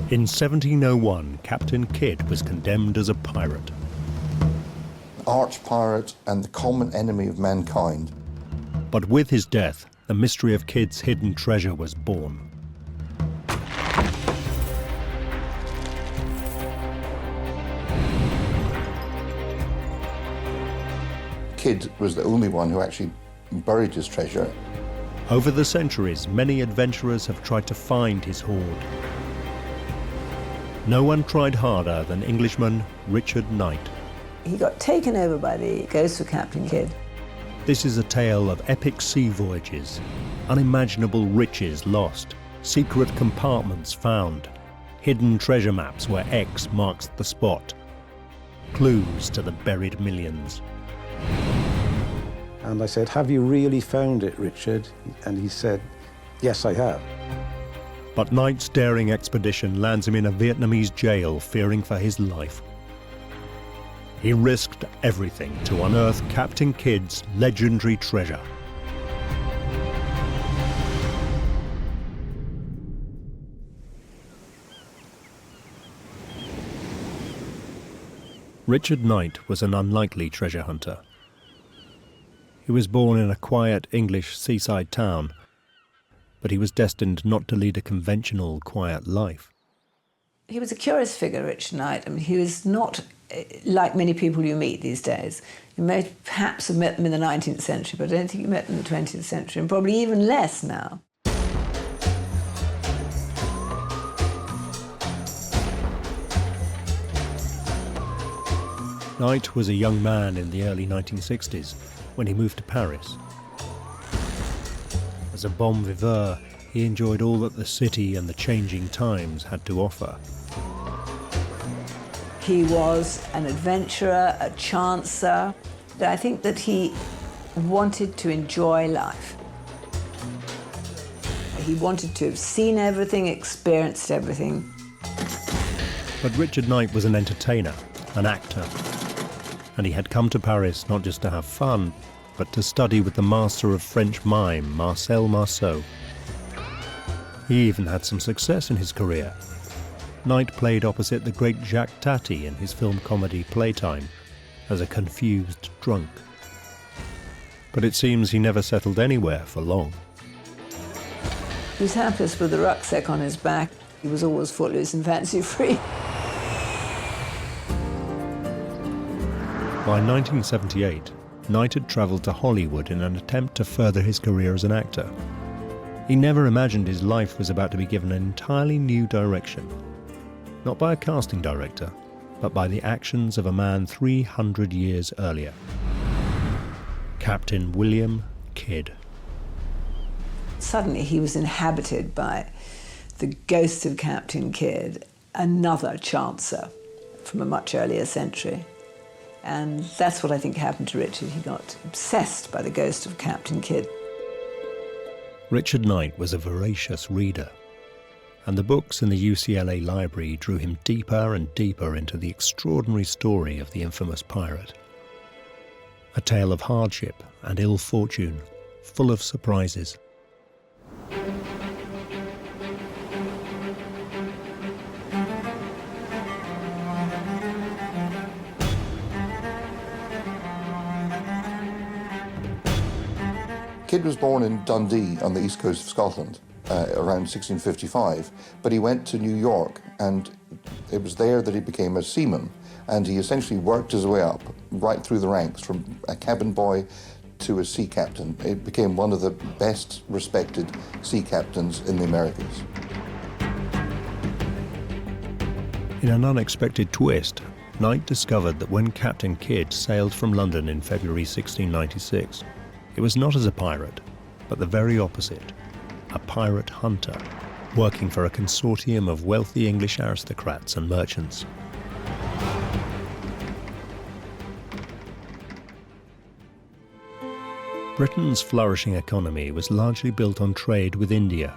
In 1701, Captain Kidd was condemned as a pirate. Arch pirate and the common enemy of mankind. But with his death, the mystery of Kidd's hidden treasure was born. Kidd was the only one who actually buried his treasure. Over the centuries, many adventurers have tried to find his hoard. No one tried harder than Englishman Richard Knight. He got taken over by the ghost of Captain Kidd. This is a tale of epic sea voyages, unimaginable riches lost, secret compartments found, hidden treasure maps where X marks the spot, clues to the buried millions. And I said, "Have you really found it, Richard?" And he said, "Yes, I have." But Knight's daring expedition lands him in a Vietnamese jail, fearing for his life. He risked everything to unearth Captain Kidd's legendary treasure. Richard Knight was an unlikely treasure hunter. He was born in a quiet English seaside town, but he was destined not to lead a conventional, quiet life. He was a curious figure, Richard Knight. I mean, he was not like many people you meet these days. You may perhaps have met them in the 19th century, but I don't think you met them in the 20th century, and probably even less now. Knight was a young man in the early 1960s when he moved to Paris. As a bon vivant, he enjoyed all that the city and the changing times had to offer. He was an adventurer, a chancer. I think that he wanted to enjoy life. He wanted to have seen everything, experienced everything. But Richard Knight was an entertainer, an actor. And he had come to Paris not just to have fun, but to study with the master of French mime, Marcel Marceau. He even had some success in his career. Knight played opposite the great Jacques Tati in his film comedy Playtime as a confused drunk. But it seems he never settled anywhere for long. He was happiest with the rucksack on his back. He was always footloose and fancy-free. By 1978, Knight had travelled to Hollywood in an attempt to further his career as an actor. He never imagined his life was about to be given an entirely new direction. Not by a casting director, but by the actions of a man 300 years earlier. Captain William Kidd. Suddenly he was inhabited by the ghost of Captain Kidd, another chancer from a much earlier century. And that's what I think happened to Richard. He got obsessed by the ghost of Captain Kidd. Richard Knight was a voracious reader, and the books in the UCLA library drew him deeper and deeper into the extraordinary story of the infamous pirate. A tale of hardship and ill fortune, full of surprises. Kidd was born in Dundee on the east coast of Scotland around 1655, but he went to New York, and it was there that he became a seaman, and he essentially worked his way up right through the ranks from a cabin boy to a sea captain. It became one of the best respected sea captains in the Americas. In an unexpected twist, Knight discovered that when Captain Kidd sailed from London in February 1696, it was not as a pirate, but the very opposite, a pirate hunter, working for a consortium of wealthy English aristocrats and merchants. Britain's flourishing economy was largely built on trade with India.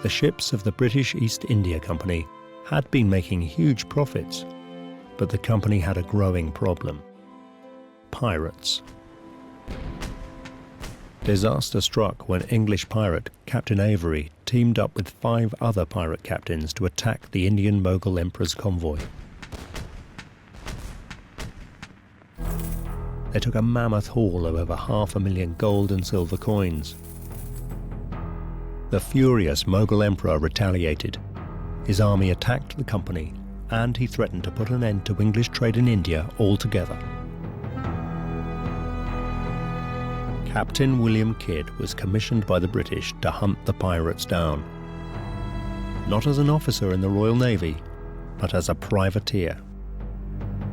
The ships of the British East India Company had been making huge profits, but the company had a growing problem: pirates. Disaster struck when English pirate Captain Avery teamed up with 5 other pirate captains to attack the Indian Mughal Emperor's convoy. They took a mammoth haul of over 500,000 gold and silver coins. The furious Mughal Emperor retaliated. His army attacked the company, and he threatened to put an end to English trade in India altogether. Captain William Kidd was commissioned by the British to hunt the pirates down. Not as an officer in the Royal Navy, but as a privateer.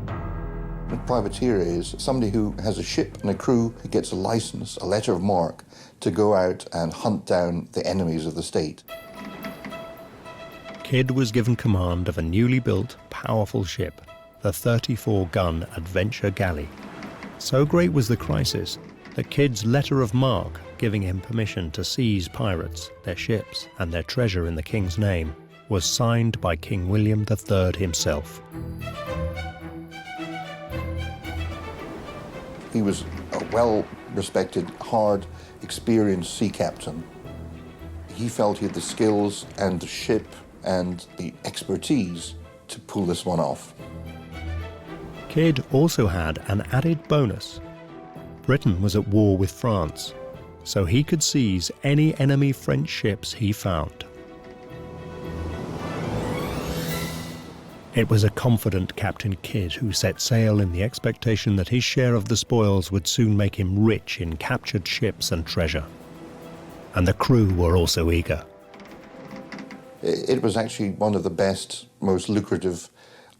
A privateer is somebody who has a ship and a crew who gets a license, a letter of marque, to go out and hunt down the enemies of the state. Kidd was given command of a newly built, powerful ship, the 34-gun Adventure Galley. So great was the crisis that Kidd's letter of marque, giving him permission to seize pirates, their ships, and their treasure in the King's name, was signed by King William III himself. He was a well-respected, hard, experienced sea captain. He felt he had the skills and the ship and the expertise to pull this one off. Kidd also had an added bonus. Britain was at war with France, so he could seize any enemy French ships he found. It was a confident Captain Kidd who set sail in the expectation that his share of the spoils would soon make him rich in captured ships and treasure. And the crew were also eager. It was actually one of the best, most lucrative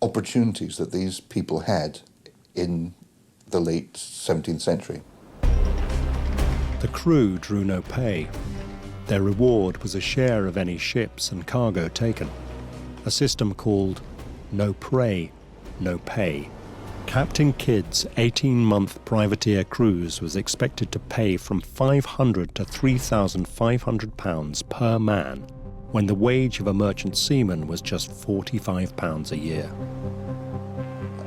opportunities that these people had in the late 17th century. The crew drew no pay. Their reward was a share of any ships and cargo taken, a system called no prey, no pay. Captain Kidd's 18-month privateer cruise was expected to pay from £500 to £3,500 per man, when the wage of a merchant seaman was just £45 a year.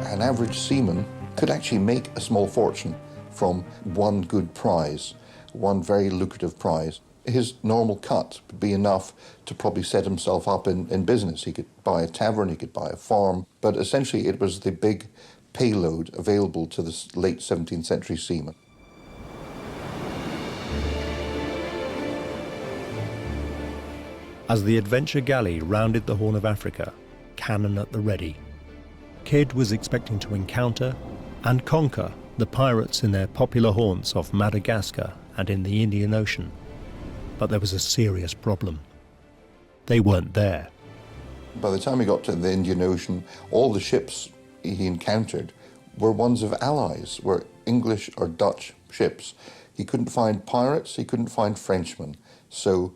An average seaman could actually make a small fortune from one good prize, one very lucrative prize. His normal cut would be enough to probably set himself up in business. He could buy a tavern, he could buy a farm, but essentially it was the big payload available to the late 17th century seaman. As the Adventure Galley rounded the Horn of Africa, cannon at the ready, Kidd was expecting to encounter and conquer the pirates in their popular haunts off Madagascar and in the Indian Ocean. But there was a serious problem. They weren't there. By the time he got to the Indian Ocean, all the ships he encountered were ones of allies, were English or Dutch ships. He couldn't find pirates, he couldn't find Frenchmen. So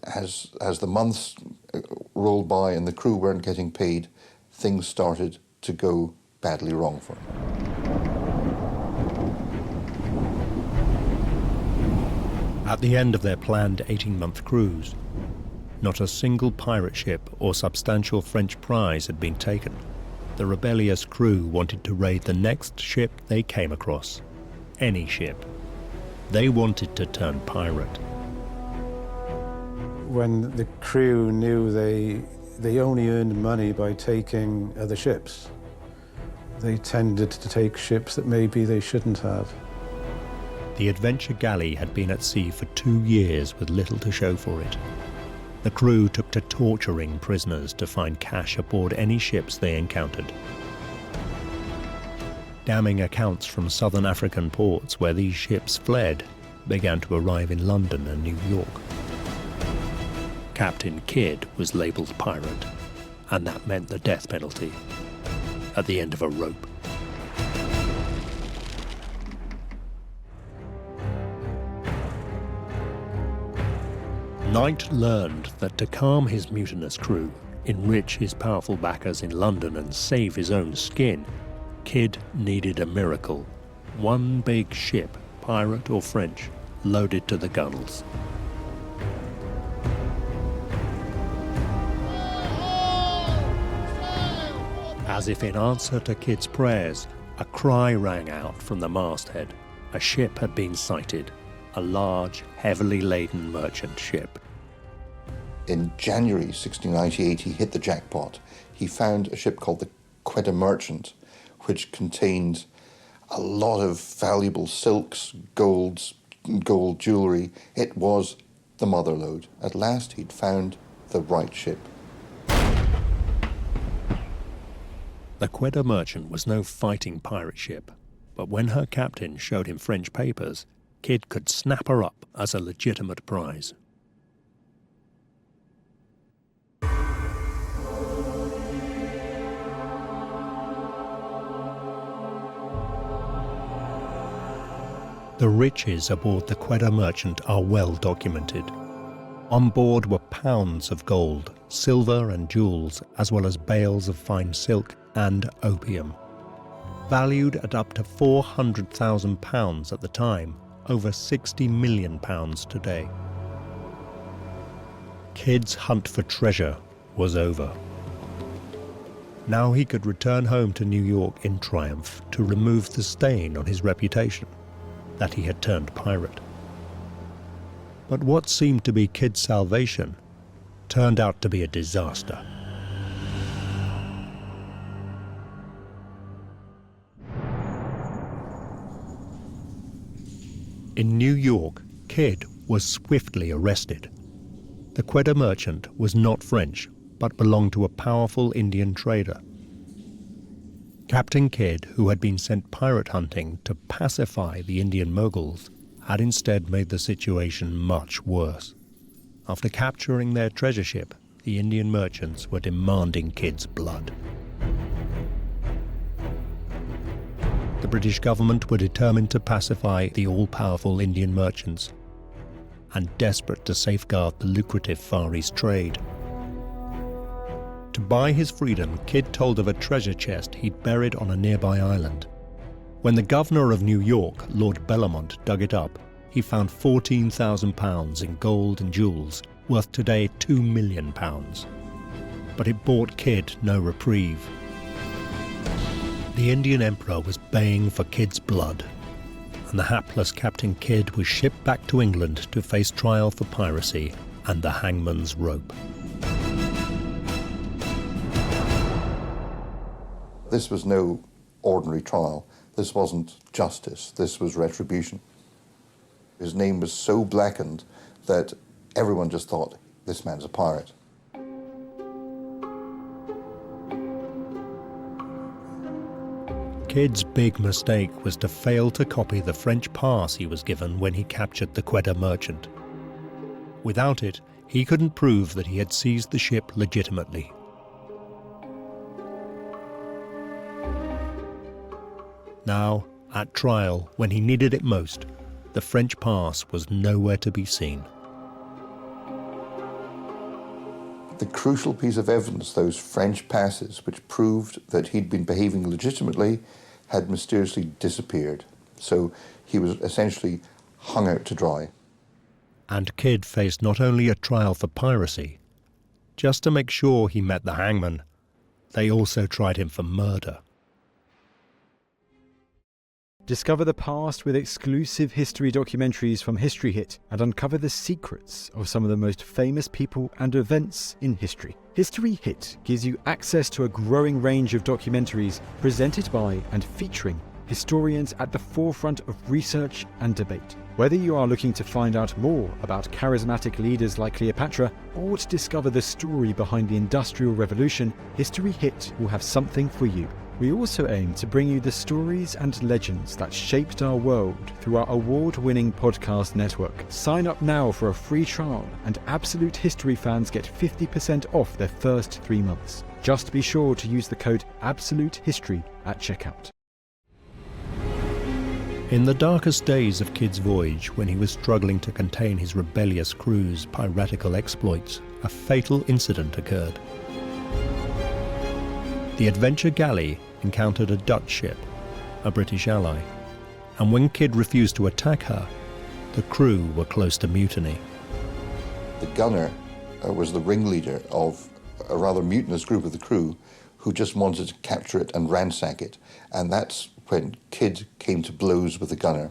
as the months rolled by and the crew weren't getting paid, things started to go badly wrong for him. At the end of their planned 18-month cruise, not a single pirate ship or substantial French prize had been taken. The rebellious crew wanted to raid the next ship they came across. Any ship. They wanted to turn pirate. When the crew knew they only earned money by taking other ships, they tended to take ships that maybe they shouldn't have. The Adventure Galley had been at sea for 2 years with little to show for it. The crew took to torturing prisoners to find cash aboard any ships they encountered. Damning accounts from southern African ports where these ships fled began to arrive in London and New York. Captain Kidd was labelled pirate, and that meant the death penalty at the end of a rope. Knight learned that to calm his mutinous crew, enrich his powerful backers in London and save his own skin, Kidd needed a miracle. One big ship, pirate or French, loaded to the gunwales. As if in answer to Kidd's prayers, a cry rang out from the masthead. A ship had been sighted. a large, heavily laden merchant ship. In January 1698, he hit the jackpot. He found a ship called the Quetta Merchant, which contained a lot of valuable silks, gold jewellery. It was the mother lode. At last, he'd found the right ship. The Quetta Merchant was no fighting pirate ship, but when her captain showed him French papers, Kidd could snap her up as a legitimate prize. The riches aboard the Quetta Merchant are well documented. On board were pounds of gold, silver and jewels, as well as bales of fine silk and opium. Valued at up to £400,000 at the time, over £60 million today. Kidd's hunt for treasure was over. Now he could return home to New York in triumph to remove the stain on his reputation that he had turned pirate. But what seemed to be Kidd's salvation turned out to be a disaster. In New York, Kidd was swiftly arrested. The Quetta Merchant was not French, but belonged to a powerful Indian trader. Captain Kidd, who had been sent pirate hunting to pacify the Indian Moguls, had instead made the situation much worse. After capturing their treasure ship, the Indian merchants were demanding Kidd's blood. The British government were determined to pacify the all-powerful Indian merchants and desperate to safeguard the lucrative Far East trade. To buy his freedom, Kidd told of a treasure chest he'd buried on a nearby island. When the governor of New York, Lord Bellamont, dug it up, he found £14,000 in gold and jewels, worth today £2 million. But it bought Kidd no reprieve. The Indian emperor was baying for Kidd's blood, and the hapless Captain Kidd was shipped back to England to face trial for piracy and the hangman's rope. This was no ordinary trial. This wasn't justice. This was retribution. His name was so blackened that everyone just thought, this man's a pirate. Kidd's big mistake was to fail to copy the French pass he was given when he captured the Quetta Merchant. Without it, he couldn't prove that he had seized the ship legitimately. Now, at trial, when he needed it most, the French pass was nowhere to be seen. The crucial piece of evidence, those French passes, which proved that he'd been behaving legitimately, had mysteriously disappeared. So he was essentially hung out to dry. And Kidd faced not only a trial for piracy. Just to make sure he met the hangman, they also tried him for murder. Discover the past with exclusive history documentaries from History Hit and uncover the secrets of some of the most famous people and events in history. History Hit gives you access to a growing range of documentaries presented by and featuring historians at the forefront of research and debate. Whether you are looking to find out more about charismatic leaders like Cleopatra or to discover the story behind the Industrial Revolution, History Hit will have something for you. We also aim to bring you the stories and legends that shaped our world through our award-winning podcast network. Sign up now for a free trial, and Absolute History fans get 50% off their first 3 months. Just be sure to use the code AbsoluteHistory at checkout. In the darkest days of Kidd's voyage, when he was struggling to contain his rebellious crew's piratical exploits, a fatal incident occurred. The Adventure Galley encountered a Dutch ship, a British ally, and when Kidd refused to attack her, the crew were close to mutiny. The gunner was the ringleader of a rather mutinous group of the crew who just wanted to capture it and ransack it, and that's when Kidd came to blows with the gunner.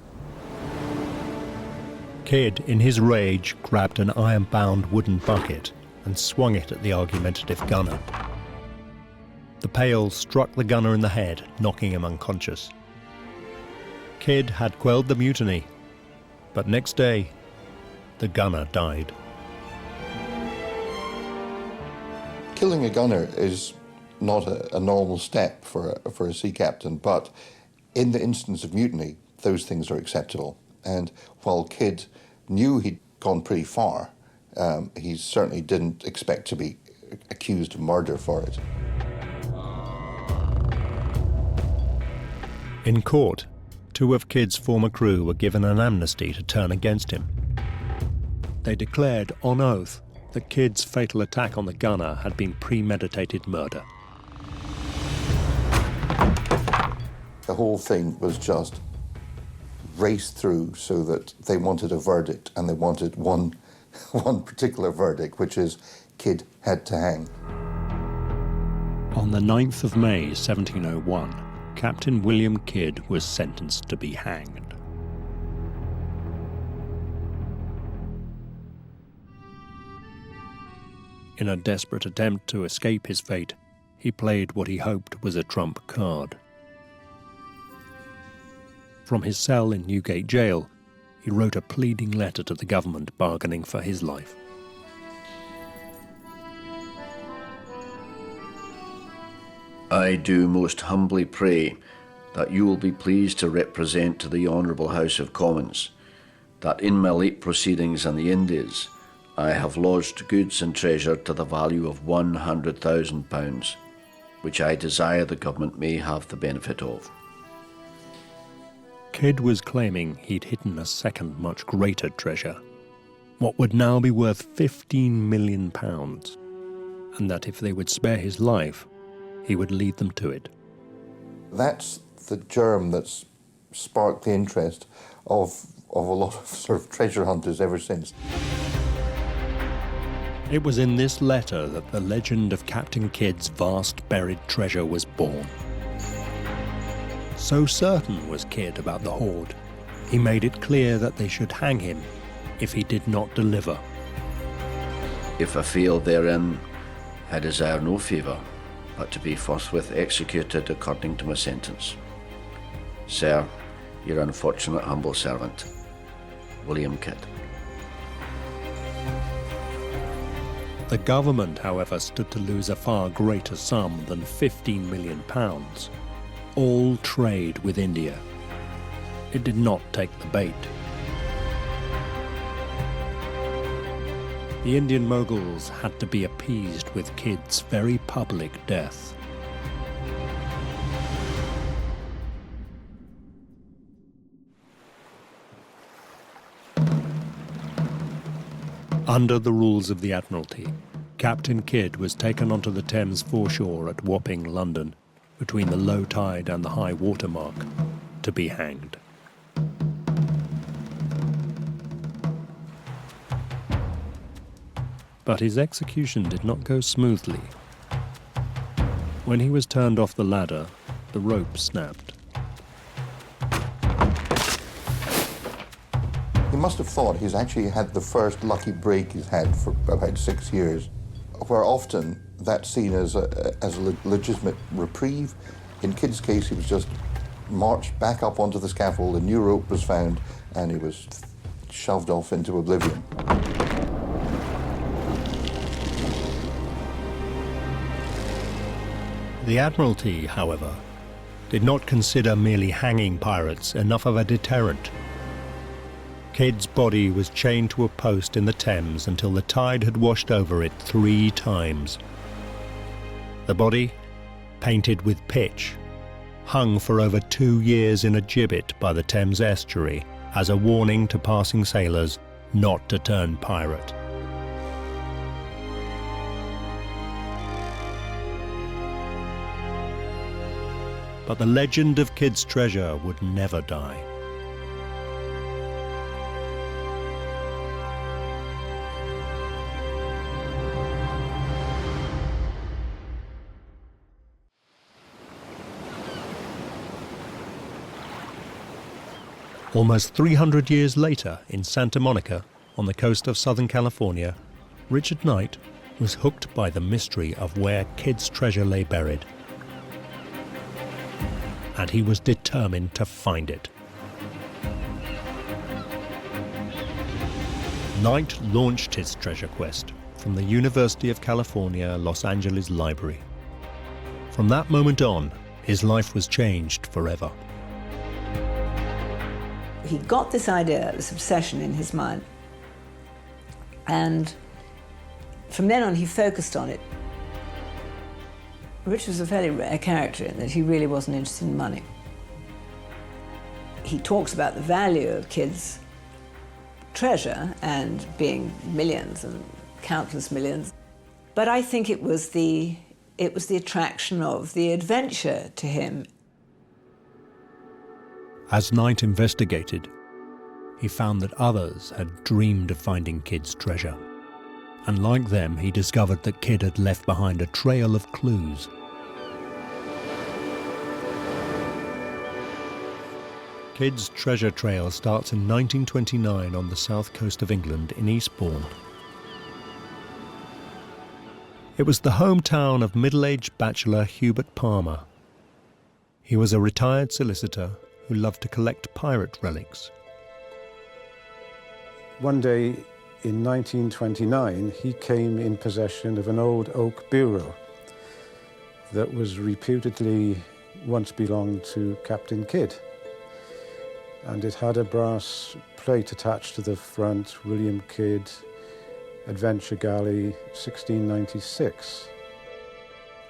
Kidd, in his rage, grabbed an iron-bound wooden bucket and swung it at the argumentative gunner. The pail struck the gunner in the head, knocking him unconscious. Kidd had quelled the mutiny, but next day, the gunner died. Killing a gunner is not a normal step for a sea captain, but in the instance of mutiny, those things are acceptable. And while Kidd knew he'd gone pretty far, he certainly didn't expect to be accused of murder for it. In court, two of Kidd's former crew were given an amnesty to turn against him. They declared on oath that Kidd's fatal attack on the gunner had been premeditated murder. The whole thing was just raced through so that they wanted a verdict, and they wanted one particular verdict, which is Kidd had to hang. On the 9th of May 1701, Captain William Kidd was sentenced to be hanged. In a desperate attempt to escape his fate, he played what he hoped was a trump card. From his cell in Newgate Jail, he wrote a pleading letter to the government bargaining for his life. I do most humbly pray that you will be pleased to represent to the Honourable House of Commons that in my late proceedings in the Indies I have lodged goods and treasure to the value of £100,000, which I desire the government may have the benefit of. Kidd was claiming he'd hidden a second, much greater treasure, what would now be worth £15 million, and that if they would spare his life, he would lead them to it. That's the germ that's sparked the interest of a lot of sort of treasure hunters ever since. It was in this letter that the legend of Captain Kidd's vast buried treasure was born. So certain was Kidd about the hoard, he made it clear that they should hang him if he did not deliver. If I fail therein, I desire no favour, but to be forthwith executed according to my sentence. Sir, your unfortunate humble servant, William Kidd. The government, however, stood to lose a far greater sum than £15 million. All trade with India. It did not take the bait. The Indian moguls had to be appeased with Kidd's very public death. Under the rules of the Admiralty, Captain Kidd was taken onto the Thames foreshore at Wapping, London, between the low tide and the high water mark, to be hanged. But his execution did not go smoothly. When he was turned off the ladder, the rope snapped. He must have thought he's actually had the first lucky break he's had for about 6 years, where often that's seen as a legitimate reprieve. In Kidd's case, he was just marched back up onto the scaffold, a new rope was found, and he was shoved off into oblivion. The Admiralty, however, did not consider merely hanging pirates enough of a deterrent. Kidd's body was chained to a post in the Thames until the tide had washed over it 3 times. The body, painted with pitch, hung for over 2 years in a gibbet by the Thames estuary as a warning to passing sailors not to turn pirate. But the legend of Kidd's treasure would never die. Almost 300 years later, in Santa Monica, on the coast of Southern California, Richard Knight was hooked by the mystery of where kids' treasure lay buried. And he was determined to find it. Knight launched his treasure quest from the University of California, Los Angeles Library. From that moment on, his life was changed forever. He got this idea, this obsession in his mind, and from then on he focused on it. Richard was a fairly rare character in that he really wasn't interested in money. He talks about the value of kids' treasure and being millions and countless millions, but I think it was the attraction of the adventure to him. As Knight investigated, he found that others had dreamed of finding Kidd's treasure. And like them, he discovered that Kidd had left behind a trail of clues. Kidd's treasure trail starts in 1929 on the south coast of England in Eastbourne. It was the hometown of middle-aged bachelor Hubert Palmer. He was a retired solicitor who loved to collect pirate relics. One day in 1929, he came in possession of an old oak bureau that was reputedly once belonged to Captain Kidd. And it had a brass plate attached to the front, William Kidd, Adventure Galley, 1696.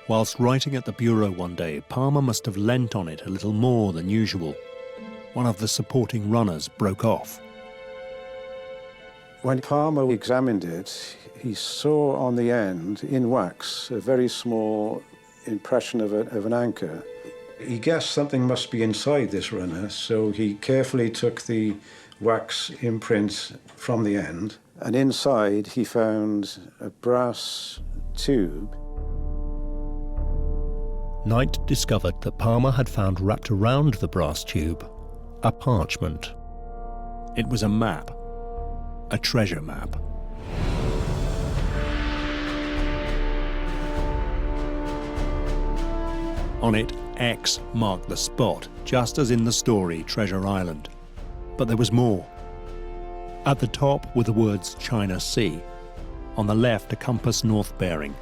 Whilst writing at the bureau one day, Palmer must have leant on it a little more than usual. One of the supporting runners broke off. When Palmer examined it, he saw on the end, in wax, a very small impression of an anchor. He guessed something must be inside this runner, so he carefully took the wax imprint from the end, and inside he found a brass tube. Knight discovered that Palmer had found wrapped around the brass tube a parchment. It was a map, a treasure map. On it, X marked the spot, just as in the story Treasure Island. But there was more. At the top were the words China Sea, on the left a compass north bearing,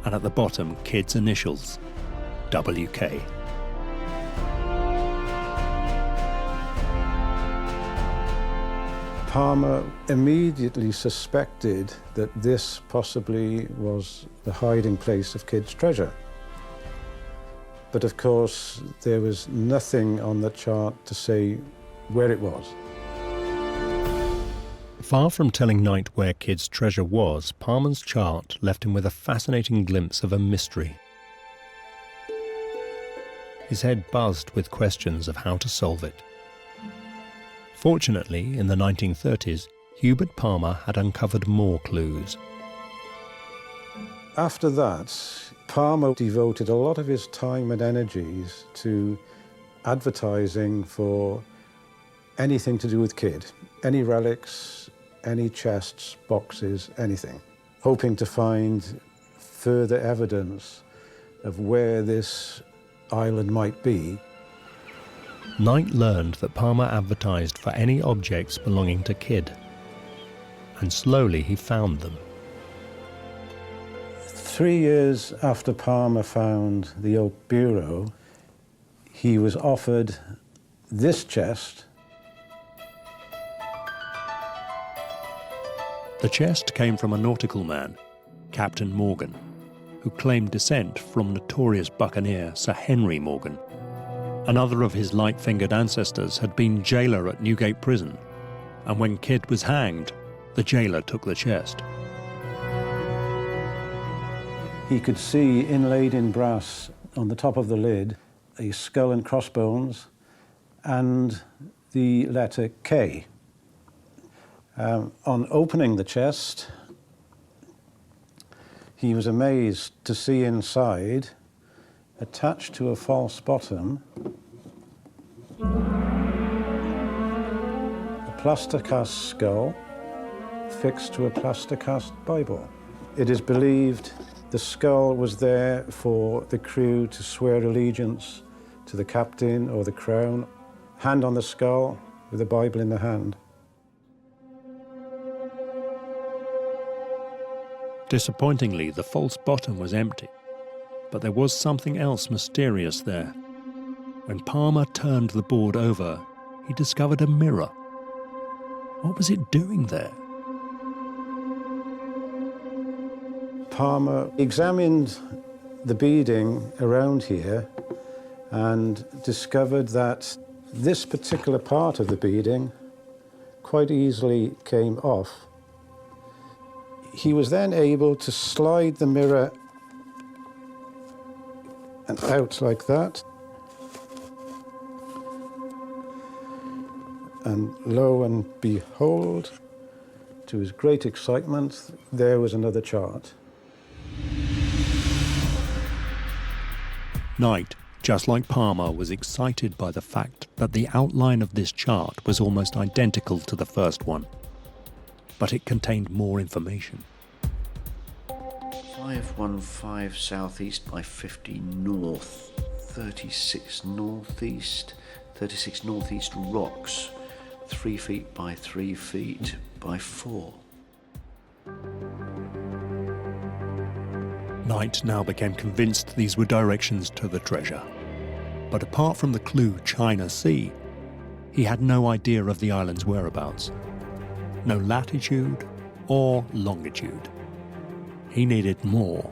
and at the bottom Kidd's initials, WK. Palmer immediately suspected that this possibly was the hiding place of Kidd's treasure. But of course, there was nothing on the chart to say where it was. Far from telling Knight where Kidd's treasure was, Palmer's chart left him with a fascinating glimpse of a mystery. His head buzzed with questions of how to solve it. Fortunately, in the 1930s, Hubert Palmer had uncovered more clues. After that, Palmer devoted a lot of his time and energies to advertising for anything to do with Kidd, any relics, any chests, boxes, anything, hoping to find further evidence of where this island might be. Knight learned that Palmer advertised for any objects belonging to Kidd, and slowly he found them. 3 years after Palmer found the oak bureau, he was offered this chest. The chest came from a nautical man, Captain Morgan, who claimed descent from notorious buccaneer Sir Henry Morgan. Another of his light-fingered ancestors had been jailer at Newgate Prison, and when Kidd was hanged, the jailer took the chest. He could see inlaid in brass on the top of the lid a skull and crossbones and the letter K. On opening the chest, he was amazed to see inside, attached to a false bottom, plaster cast skull fixed to a plaster cast Bible. It is believed the skull was there for the crew to swear allegiance to the captain or the crown, hand on the skull with a Bible in the hand. Disappointingly, the false bottom was empty, but there was something else mysterious there. When Palmer turned the board over, he discovered a mirror. What was it doing there? Palmer examined the beading around here and discovered that this particular part of the beading quite easily came off. He was then able to slide the mirror and out like that. And lo and behold, to his great excitement, there was another chart. Knight, just like Palmer, was excited by the fact that the outline of this chart was almost identical to the first one, but it contained more information. 515 southeast by 50 north, 36 northeast rocks, 3 feet by 3 feet by 4. Knight now became convinced these were directions to the treasure. But apart from the clue China Sea, he had no idea of the island's whereabouts. No latitude or longitude. He needed more.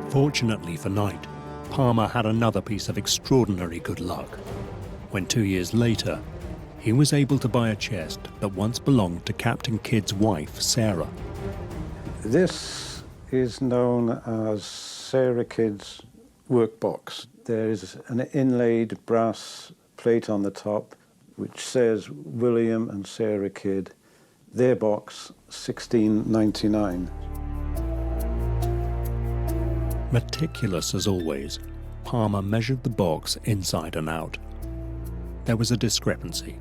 Fortunately for Knight, Palmer had another piece of extraordinary good luck. When 2 years later, he was able to buy a chest that once belonged to Captain Kidd's wife, Sarah. This is known as Sarah Kidd's workbox. There is an inlaid brass plate on the top which says William and Sarah Kidd, their box, 1699. Meticulous as always, Palmer measured the box inside and out. There was a discrepancy,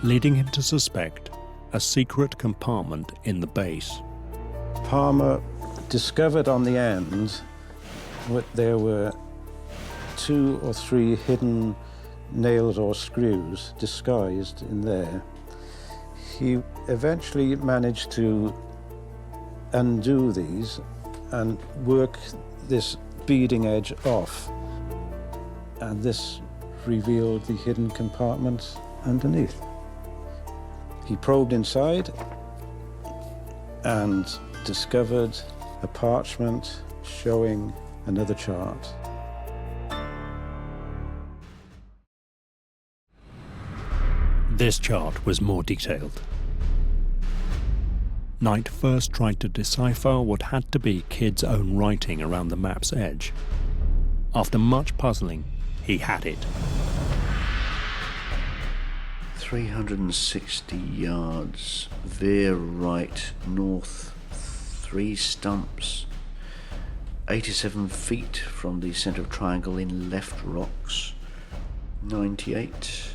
leading him to suspect a secret compartment in the base. Palmer discovered on the end that there were 2 or 3 hidden nails or screws disguised in there. He eventually managed to undo these and work this beading edge off, and this revealed the hidden compartment underneath. He probed inside and discovered a parchment showing another chart. This chart was more detailed. Knight first tried to decipher what had to be Kidd's own writing around the map's edge. After much puzzling, he had it. 360 yards, veer right, north 3 stumps, 87 feet from the centre of triangle in left rocks, 98,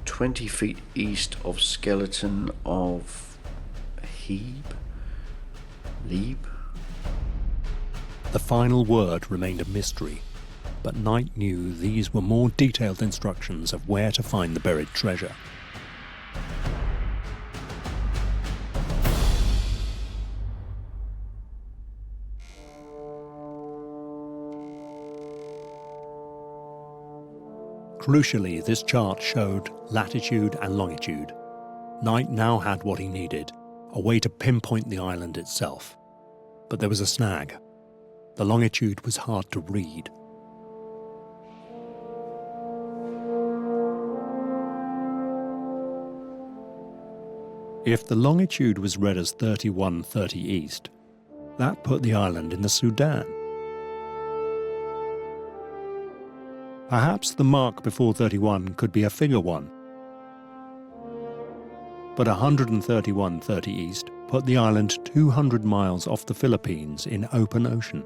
20 feet east of skeleton of Leeb. The final word remained a mystery, but Knight knew these were more detailed instructions of where to find the buried treasure. Crucially, this chart showed latitude and longitude. Knight now had what he needed, a way to pinpoint the island itself. But there was a snag. The longitude was hard to read. If the longitude was read as 3130 east, that put the island in the Sudan. Perhaps the mark before 31 could be a figure 1. But 131.30 east put the island 200 miles off the Philippines in open ocean.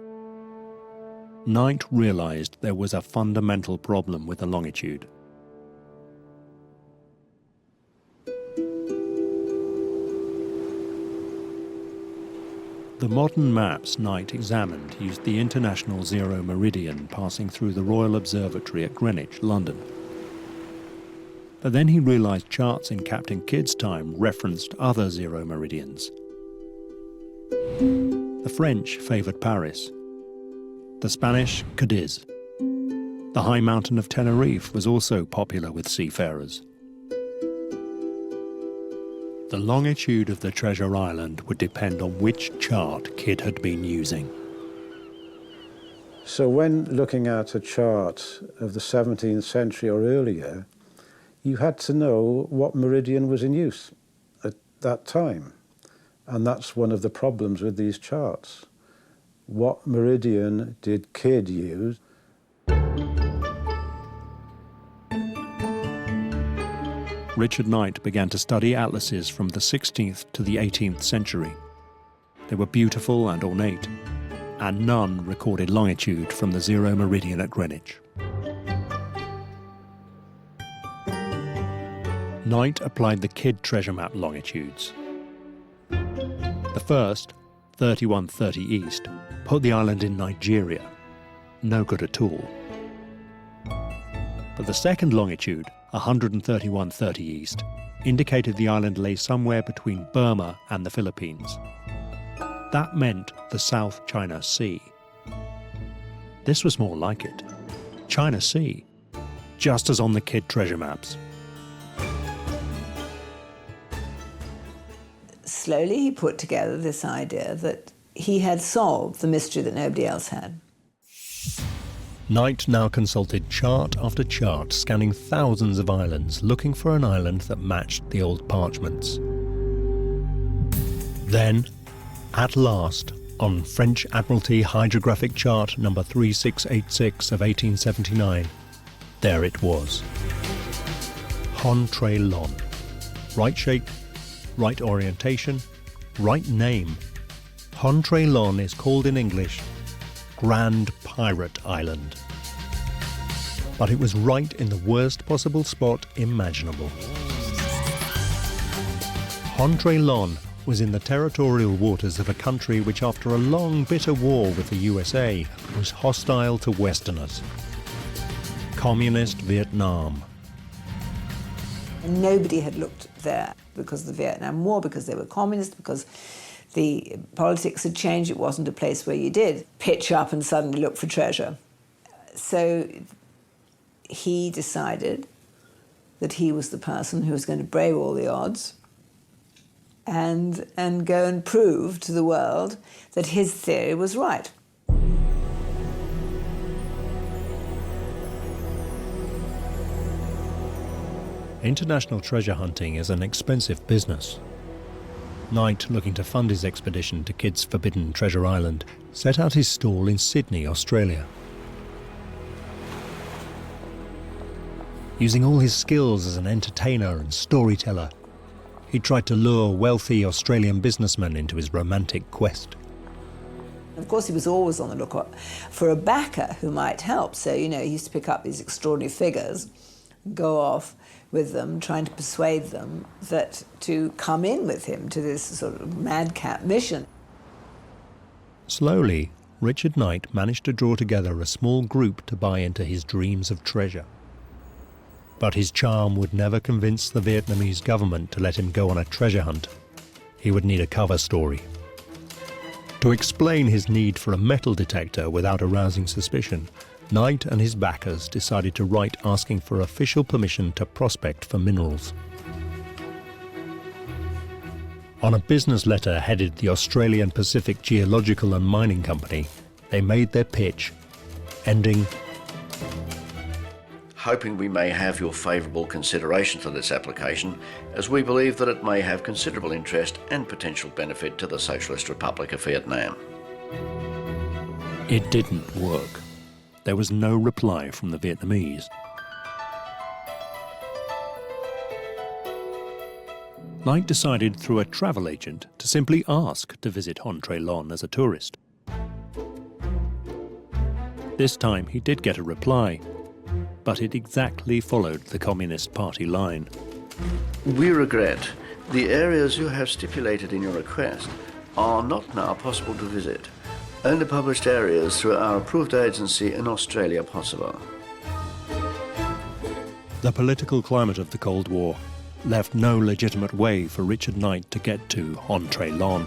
Knight realized there was a fundamental problem with the longitude. The modern maps Knight examined used the International Zero Meridian passing through the Royal Observatory at Greenwich, London. But then he realised charts in Captain Kidd's time referenced other zero meridians. The French favoured Paris, the Spanish Cadiz. The high mountain of Tenerife was also popular with seafarers. The longitude of the treasure island would depend on which chart Kidd had been using. So when looking at a chart of the 17th century or earlier, you had to know what meridian was in use at that time. And that's one of the problems with these charts. What meridian did Kidd use? Richard Knight began to study atlases from the 16th to the 18th century. They were beautiful and ornate, and none recorded longitude from the zero meridian at Greenwich. Knight applied the Kidd treasure map longitudes. The first, 3130 east, put the island in Nigeria. No good at all. But the second longitude, 131.30 east, indicated the island lay somewhere between Burma and the Philippines. That meant the South China Sea. This was more like it. China Sea, just as on the Kidd treasure maps. Slowly he put together this idea that he had solved the mystery that nobody else had. Knight now consulted chart after chart, scanning thousands of islands, looking for an island that matched the old parchments. Then, at last, on French Admiralty Hydrographic Chart number 3686 of 1879, there it was. Hon-tre-lon. Right shape, right orientation, right name. Hon-tre-lon is called in English Grand Pirate Island. But it was right in the worst possible spot imaginable. Hon-tre-lon was in the territorial waters of a country which, after a long, bitter war with the USA, was hostile to Westerners. Communist Vietnam. Nobody had looked there because of the Vietnam War, because they were communist, because the politics had changed. It wasn't a place where you did pitch up and suddenly look for treasure. So he decided that he was the person who was going to brave all the odds and go and prove to the world that his theory was right. International treasure hunting is an expensive business. Knight, looking to fund his expedition to Kidd's forbidden treasure island, set out his stall in Sydney, Australia. Using all his skills as an entertainer and storyteller, he tried to lure wealthy Australian businessmen into his romantic quest. Of course, he was always on the lookout for a backer who might help. So, he used to pick up these extraordinary figures, go off with them, trying to persuade them that to come in with him to this sort of madcap mission. Slowly, Richard Knight managed to draw together a small group to buy into his dreams of treasure. But his charm would never convince the Vietnamese government to let him go on a treasure hunt. He would need a cover story. To explain his need for a metal detector without arousing suspicion, Knight and his backers decided to write asking for official permission to prospect for minerals. On a business letter headed the Australian Pacific Geological and Mining Company, they made their pitch, ending, hoping we may have your favourable consideration for this application, as we believe that it may have considerable interest and potential benefit to the Socialist Republic of Vietnam. It didn't work. There was no reply from the Vietnamese. Knight decided through a travel agent to simply ask to visit Hon-tre-lon as a tourist. This time he did get a reply, but it exactly followed the Communist Party line. We regret the areas you have stipulated in your request are not now possible to visit. Only published areas through our approved agency in Australia possible. The political climate of the Cold War left no legitimate way for Richard Knight to get to Entrelawn.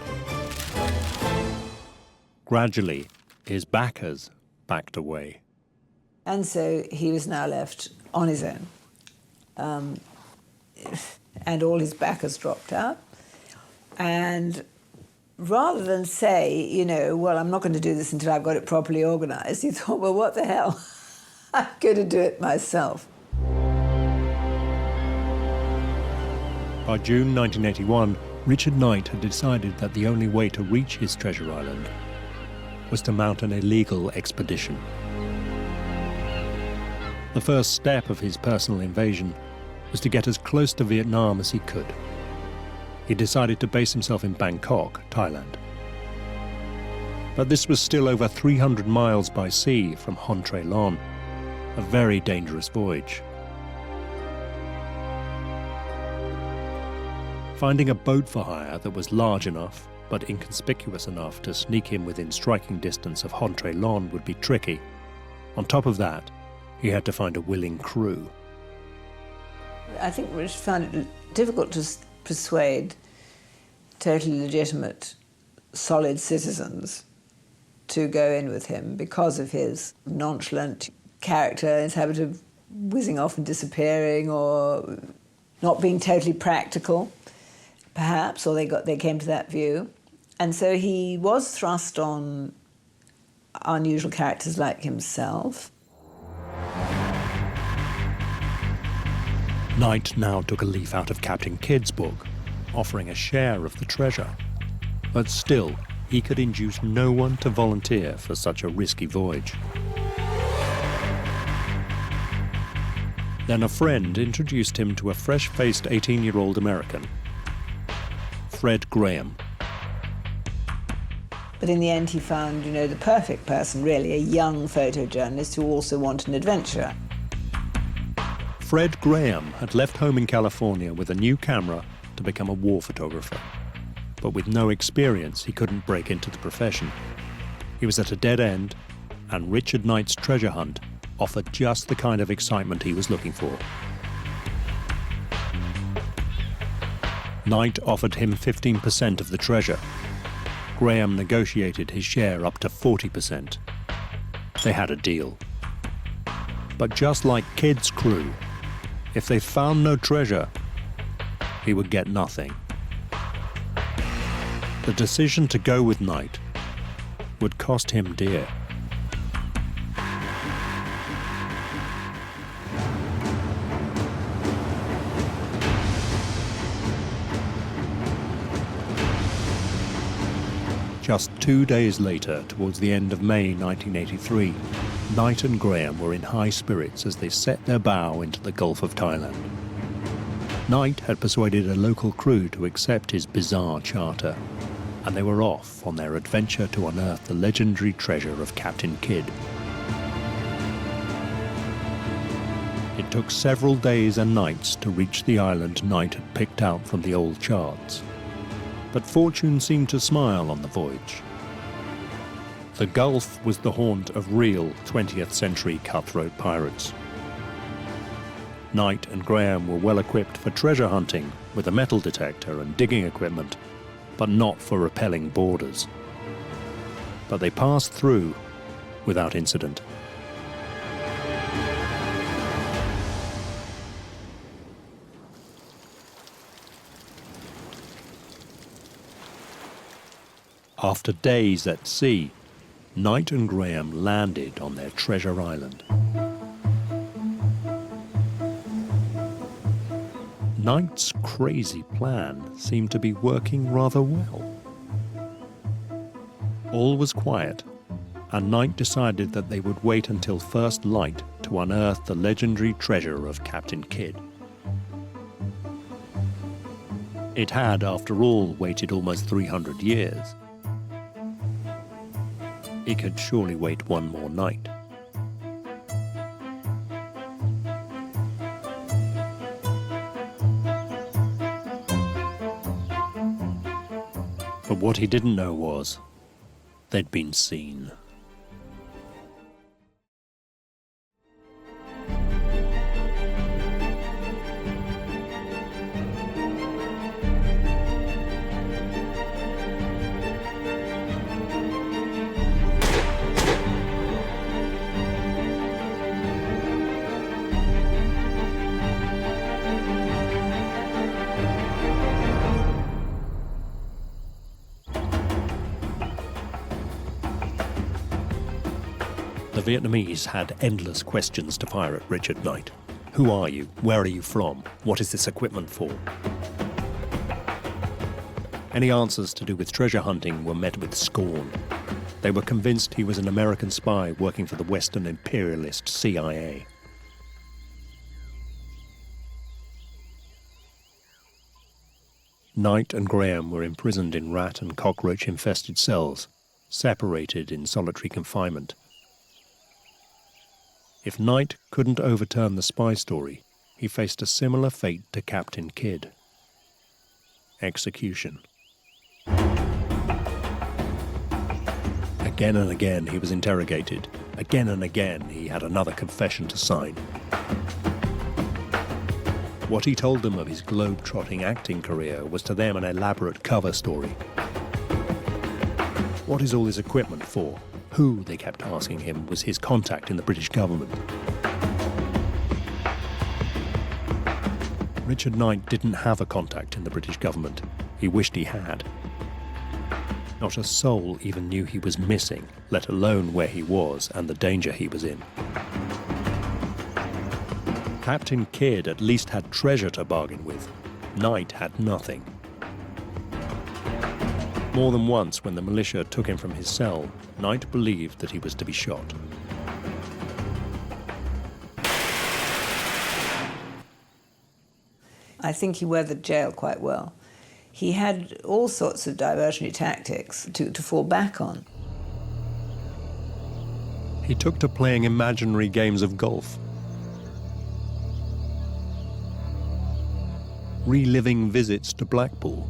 Gradually, his backers backed away. And so he was now left on his own. And all his backers dropped out. And rather than say, you know, well, I'm not going to do this until I've got it properly organised, he thought, well, what the hell? I'm going to do it myself. By June 1981, Richard Knight had decided that the only way to reach his treasure island was to mount an illegal expedition. The first step of his personal invasion was to get as close to Vietnam as he could. He decided to base himself in Bangkok, Thailand. But this was still over 300 miles by sea from Entrelawn, a very dangerous voyage. Finding a boat for hire that was large enough but inconspicuous enough to sneak him within striking distance of Entrelawn would be tricky. On top of that, he had to find a willing crew. I think Rich found it difficult to persuade totally legitimate, solid citizens to go in with him because of his nonchalant character, his habit of whizzing off and disappearing, or not being totally practical, perhaps, or they came to that view. And so he was thrust on unusual characters like himself. Knight now took a leaf out of Captain Kidd's book, offering a share of the treasure. But still, he could induce no one to volunteer for such a risky voyage. Then a friend introduced him to a fresh-faced 18-year-old American, Fred Graham. But in the end, he found, you know, the perfect person, really, a young photojournalist who also wanted an adventure. Fred Graham had left home in California with a new camera to become a war photographer. But with no experience, he couldn't break into the profession. He was at a dead end, and Richard Knight's treasure hunt offered just the kind of excitement he was looking for. Knight offered him 15% of the treasure. Graham negotiated his share up to 40%. They had a deal. But just like Kidd's crew, if they found no treasure, he would get nothing. The decision to go with Knight would cost him dear. Just 2 days later, towards the end of May 1983, Knight and Graham were in high spirits as they set their bow into the Gulf of Thailand. Knight had persuaded a local crew to accept his bizarre charter, and they were off on their adventure to unearth the legendary treasure of Captain Kidd. It took several days and nights to reach the island Knight had picked out from the old charts. But fortune seemed to smile on the voyage. The Gulf was the haunt of real 20th century cutthroat pirates. Knight and Graham were well equipped for treasure hunting with a metal detector and digging equipment, but not for rappelling boarders. But they passed through without incident. After days at sea, Knight and Graham landed on their treasure island. Knight's crazy plan seemed to be working rather well. All was quiet, and Knight decided that they would wait until first light to unearth the legendary treasure of Captain Kidd. It had, after all, waited almost 300 years. He could surely wait one more night. But what he didn't know was they'd been seen. The Vietnamese had endless questions to fire at Richard Knight. Who are you? Where are you from? What is this equipment for? Any answers to do with treasure hunting were met with scorn. They were convinced he was an American spy working for the Western imperialist CIA. Knight and Graham were imprisoned in rat and cockroach-infested cells, separated in solitary confinement. If Knight couldn't overturn the spy story, he faced a similar fate to Captain Kidd. Execution. Again and again he was interrogated. Again and again he had another confession to sign. What he told them of his globe-trotting acting career was to them an elaborate cover story. What is all this equipment for? Who, they kept asking him, was his contact in the British government? Richard Knight didn't have a contact in the British government. He wished he had. Not a soul even knew he was missing, let alone where he was and the danger he was in. Captain Kidd at least had treasure to bargain with. Knight had nothing. More than once, when the militia took him from his cell, Knight believed that he was to be shot. I think he weathered jail quite well. He had all sorts of diversionary tactics to fall back on. He took to playing imaginary games of golf, reliving visits to Blackpool,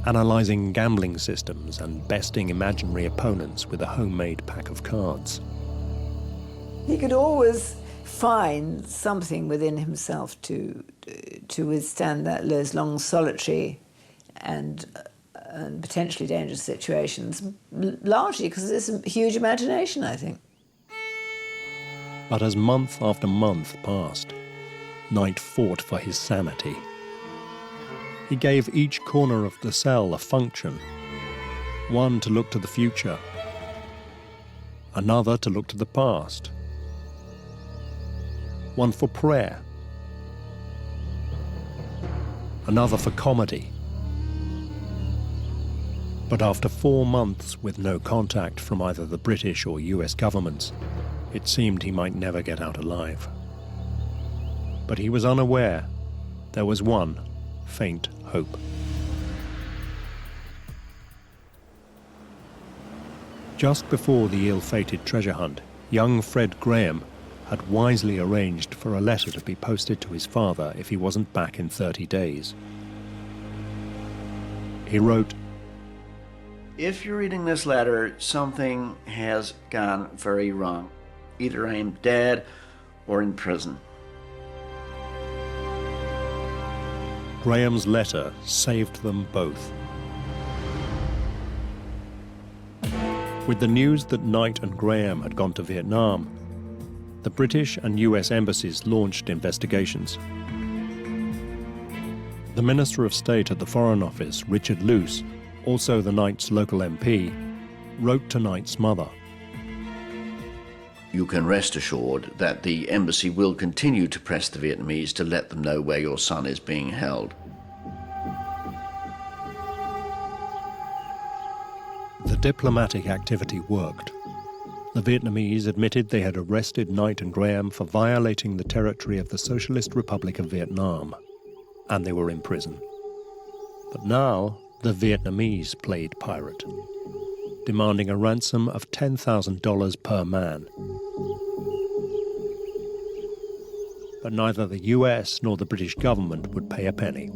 analysing gambling systems and besting imaginary opponents with a homemade pack of cards. He could always find something within himself to withstand those long solitary and potentially dangerous situations, largely because there's a huge imagination, I think. But as month after month passed, Knight fought for his sanity. He gave each corner of the cell a function, one to look to the future, another to look to the past, one for prayer, another for comedy. But after 4 months with no contact from either the British or US governments, it seemed he might never get out alive. But he was unaware there was one faint hope. Just before the ill-fated treasure hunt, young Fred Graham had wisely arranged for a letter to be posted to his father if he wasn't back in 30 days. He wrote, If you're reading this letter, something has gone very wrong. Either I am dead or in prison. Graham's letter saved them both. With the news that Knight and Graham had gone to Vietnam, the British and US embassies launched investigations. The Minister of State at the Foreign Office, Richard Luce, also the Knight's local MP, wrote to Knight's mother. You can rest assured that the embassy will continue to press the Vietnamese to let them know where your son is being held. The diplomatic activity worked. The Vietnamese admitted they had arrested Knight and Graham for violating the territory of the Socialist Republic of Vietnam, and they were in prison. But now, the Vietnamese played pirate, demanding a ransom of $10,000 per man. But neither the US nor the British government would pay a penny.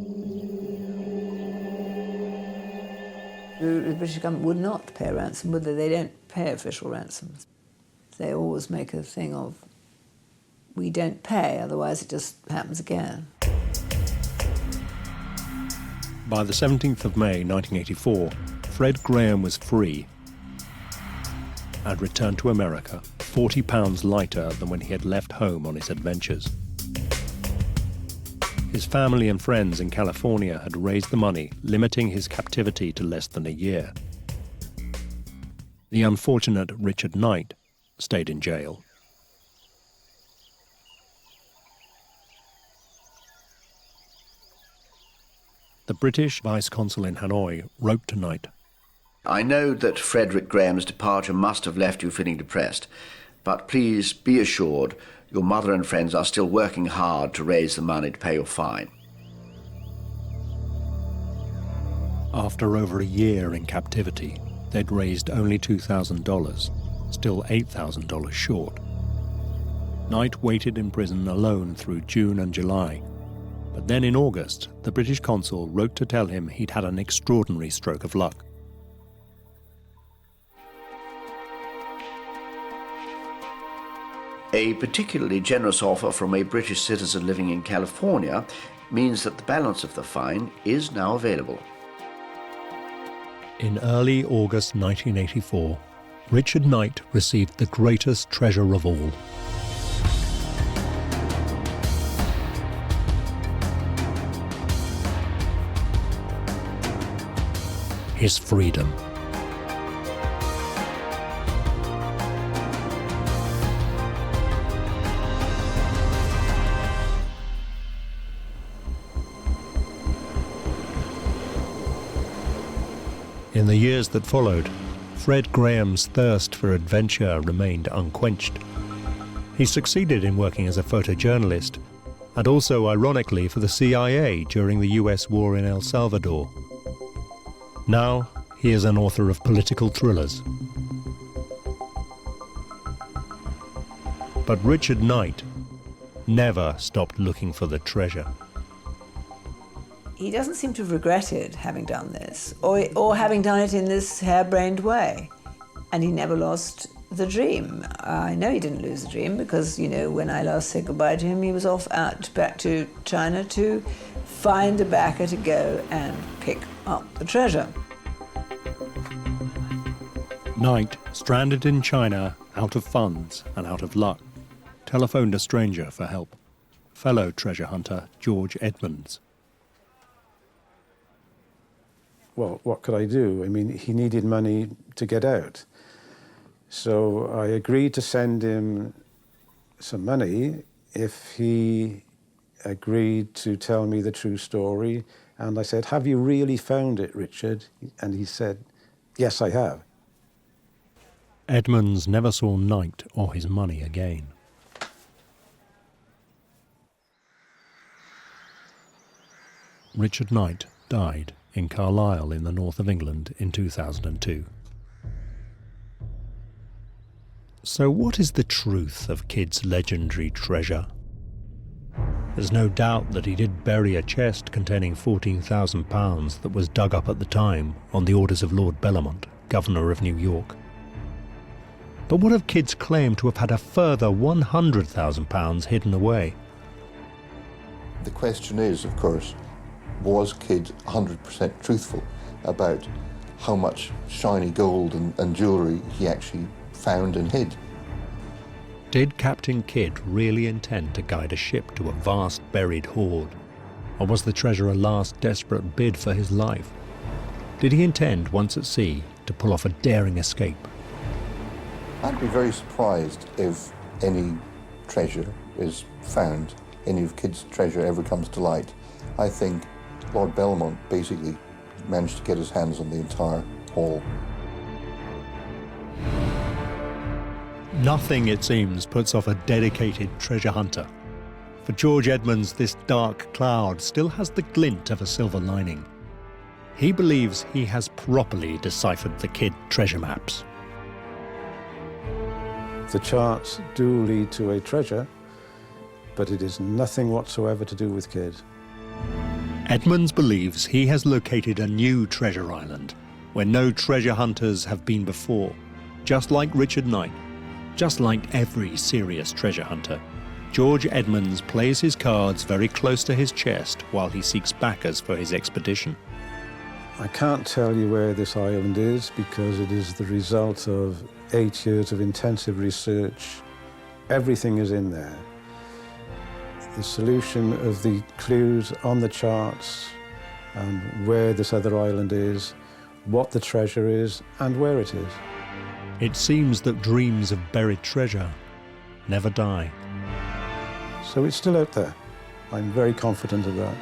The British government would not pay a ransom, would they? They don't pay official ransoms. They always make a thing of, we don't pay, otherwise it just happens again. By the 17th of May 1984, Fred Graham was free and returned to America, 40 pounds lighter than when he had left home on his adventures. His family and friends in California had raised the money, limiting his captivity to less than a year. The unfortunate Richard Knight stayed in jail. The British Vice Consul in Hanoi wrote to Knight, I know that Frederick Graham's departure must have left you feeling depressed, but please be assured your mother and friends are still working hard to raise the money to pay your fine. after over a year in captivity, they'd raised only $2,000, still $8,000 short. Knight waited in prison alone through June and July. But then in August, the British consul wrote to tell him he'd had an extraordinary stroke of luck. A particularly generous offer from a British citizen living in California means that the balance of the fine is now available. In early August 1984, Richard Knight received the greatest treasure of all. His freedom. In the years that followed, Fred Graham's thirst for adventure remained unquenched. He succeeded in working as a photojournalist, and also ironically for the CIA during the US war in El Salvador. Now, he is an author of political thrillers. But Richard Knight never stopped looking for the treasure. He doesn't seem to have regretted having done this, or having done it in this harebrained way. And he never lost the dream. I know he didn't lose the dream because, you know, when I last said goodbye to him, he was off back to China to find a backer to go and pick up the treasure. Knight, stranded in China, out of funds and out of luck, telephoned a stranger for help, fellow treasure hunter George Edmonds. Well, what could I do? I mean, he needed money to get out. So I agreed to send him some money if he agreed to tell me the true story. And I said, "Have you really found it, Richard?" And he said, "Yes, I have." Edmonds never saw Knight or his money again. Richard Knight died in Carlisle in the north of England in 2002. So what is the truth of Kidd's legendary treasure? There's no doubt that he did bury a chest containing £14,000 that was dug up at the time on the orders of Lord Bellamont, Governor of New York. But what of Kidd's claim to have had a further £100,000 hidden away? The question is, of course, was Kidd 100% truthful about how much shiny gold and jewellery he actually found and hid? Did Captain Kidd really intend to guide a ship to a vast buried hoard? Or was the treasure a last desperate bid for his life? Did he intend, once at sea, to pull off a daring escape? I'd be very surprised if any treasure is found, any of Kidd's treasure ever comes to light. I think Lord Bellamont basically managed to get his hands on the entire haul. Nothing, it seems, puts off a dedicated treasure hunter. For George Edmonds, this dark cloud still has the glint of a silver lining. He believes he has properly deciphered the Kidd treasure maps. The charts do lead to a treasure, but it is nothing whatsoever to do with Kidd. Edmonds believes he has located a new treasure island, where no treasure hunters have been before. Just like Richard Knight, just like every serious treasure hunter, George Edmonds plays his cards very close to his chest while he seeks backers for his expedition. I can't tell you where this island is because it is the result of 8 years of intensive research. Everything is in there. The solution of the clues on the charts, where this other island is, what the treasure is, and where it is. It seems that dreams of buried treasure never die. So it's still out there. I'm very confident of that.